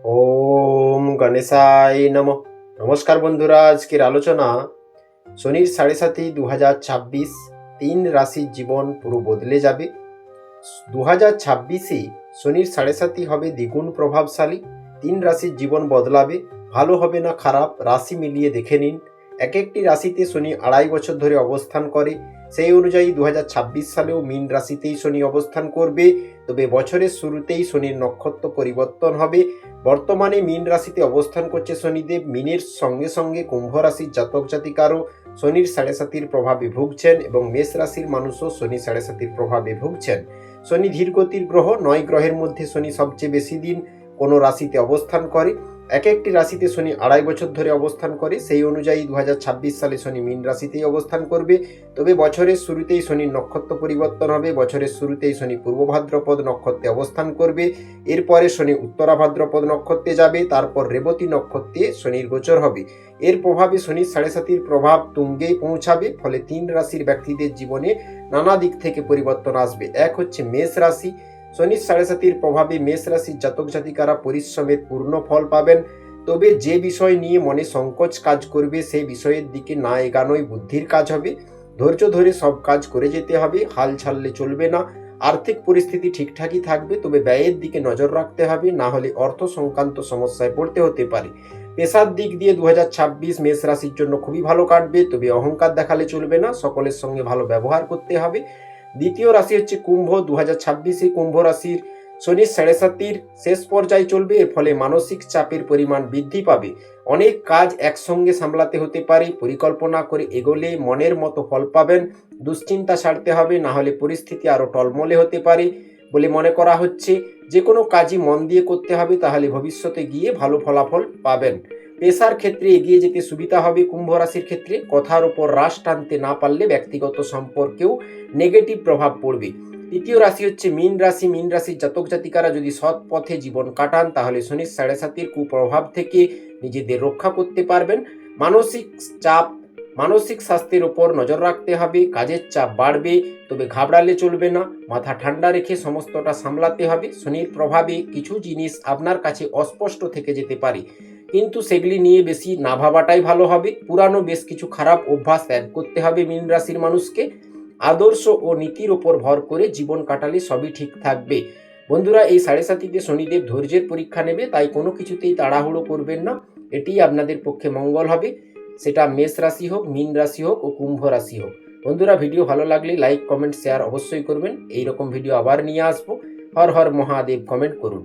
ওম গণেশায় নমঃ। নমস্কার বন্ধুরা, আজকের আলোচনা শনির ৭.৭ ২০২৬। ৩ রাশির জীবন পুরো বদলে যাবে। ২০২৬-এ শনির ৭.৭ হবে দ্বিগুণ প্রভাবশালী। ৩ রাশির জীবন বদলাবে। ভালো হবে না খারাপ, রাশি মিলিয়ে দেখে নিন। এক একটি রাশিতে শনি ২.৫ বছর ধরে অবস্থান করে। সেই অনুযায়ী ২০২৬ সালেও মীন রাশিতেই শনি অবস্থান করবে। তবে বছরের শুরুতেই শনির নক্ষত্র পরিবর্তন হবে। বর্তমানে মীন রাশিতে অবস্থান করছে শনিদেব। মীনের সঙ্গে সঙ্গে কুম্ভ রাশির জাতক জাতিকারও শনির ৭.৭-র প্রভাবে ভুগছেন এবং মেষ রাশির মানুষও শনি ৭.৭-র প্রভাবে ভুগছেন। শনি ধীরগতির গ্রহ, ৯ গ্রহের মধ্যে শনি সবচেয়ে বেশি দিন কোনো রাশিতে অবস্থান করে। এক একটি রাশিতে শনি ২.৫ বছর ধরে অবস্থান করে। সেই অনুযায়ী ২০২৬ সালে শনি মীন রাশিতেই অবস্থান করবে। তবে বছরের শুরুতেই শনির নক্ষত্র পরিবর্তন হবে। বছরের শুরুতেই শনি পূর্ব ভাদ্রপদ নক্ষত্রে অবস্থান করবে। এরপরে শনি উত্তরা ভাদ্রপদ নক্ষত্রে যাবে। তারপর রেবতী নক্ষত্রে শনির গোচর হবে। এর প্রভাবে শনির ৭.৭-র প্রভাব তুঙ্গে পৌঁছাবে। ফলে ৩ রাশির ব্যক্তিদের জীবনে নানা দিক থেকে পরিবর্তন আসবে। এক হচ্ছে মেষ রাশি। শনির ৭.৭-র প্রভাবে মেষ রাশির জাতক জাতিকারা পরিশ্রমের পূর্ণ ফল পাবেন। তবে যে বিষয় নিয়ে মনে সংকোচ কাজ করবে সেই বিষয়ের দিকে না এগানোই বুদ্ধির কাজ হবে। ধৈর্য ধরে সব কাজ করে যেতে হবে, হাল ছাড়লে চলবে না। আর্থিক পরিস্থিতি ঠিকঠাকই থাকবে, তবে ব্যয়ের দিকে নজর রাখতে হবে, না হলে অর্থ সংক্রান্ত সমস্যায় পড়তে হতে পারে। পেশার দিক দিয়ে ২০২৬ মেষ রাশির জন্য খুবই ভালো কাটবে, তবে অহংকার দেখালে চলবে না, সকলের সঙ্গে ভালো ব্যবহার করতে হবে। দ্বিতীয় রাশি হচ্ছে কুম্ভ। ২০২৬-এ কুম্ভ রাশির শনির ৭.৭-র শেষ পর্যায়ে চলবে। এর ফলে মানসিক চাপের পরিমাণ বৃদ্ধি পাবে। অনেক কাজ একসঙ্গে সামলাতে হতে পারে। পরিকল্পনা করে এগোলে মনের মতো ফল পাবেন। দুশ্চিন্তা ছাড়তে হবে, না হলে পরিস্থিতি আরও টলমলে হতে পারে বলে মনে করা হচ্ছে। যে কোনো কাজই মন দিয়ে করতে হবে, তাহলে ভবিষ্যতে গিয়ে ভালো ফলাফল পাবেন। পেশার ক্ষেত্রে এগিয়ে যেতে সুবিধা হবে। কুম্ভ রাশির ক্ষেত্রে কথার ওপর রাশ টানতে না পারলে ব্যক্তিগত সম্পর্কেও নেগেটিভ প্রভাব পড়বে। তৃতীয় রাশি হচ্ছে মীন রাশি। মীন রাশির জাতক জাতিকারা যদি সৎ পথে জীবন কাটান, তাহলে শনির ৭.৭-র কুপ্রভাব থেকে নিজেদের রক্ষা করতে পারবেন। মানসিক চাপ, মানসিক স্বাস্থ্যের ওপর নজর রাখতে হবে। কাজের চাপ বাড়বে, তবে ঘাবড়ালে চলবে না। মাথা ঠান্ডা রেখে সমস্তটা সামলাতে হবে। শনির প্রভাবে কিছু জিনিস আপনার কাছে অস্পষ্ট থেকে যেতে পারে, কিন্তু সেগুলি নিয়ে বেশি না ভাবাটাই ভালো হবে। পুরানো বেশ কিছু খারাপ অভ্যাস ত্যাগ করতে হবে মীন রাশির মানুষকে। আদর্শ ও নীতির ওপর ভর করে জীবন কাটালে সবই ঠিক থাকবে। বন্ধুরা, এই ৭.৭-তে শনিদেব ধৈর্যের পরীক্ষা নেবে, তাই কোনো কিছুতেই তাড়াহুড়ো করবেন না। এটি আপনাদের পক্ষে মঙ্গল হবে, সেটা মেষ রাশি হোক, মীন রাশি হোক ও কুম্ভ রাশি হোক। বন্ধুরা, ভিডিও ভালো লাগলে লাইক, কমেন্ট, শেয়ার অবশ্যই করবেন। এইরকম ভিডিও আবার নিয়ে আসবো। হর হর মহাদেব কমেন্ট করুন।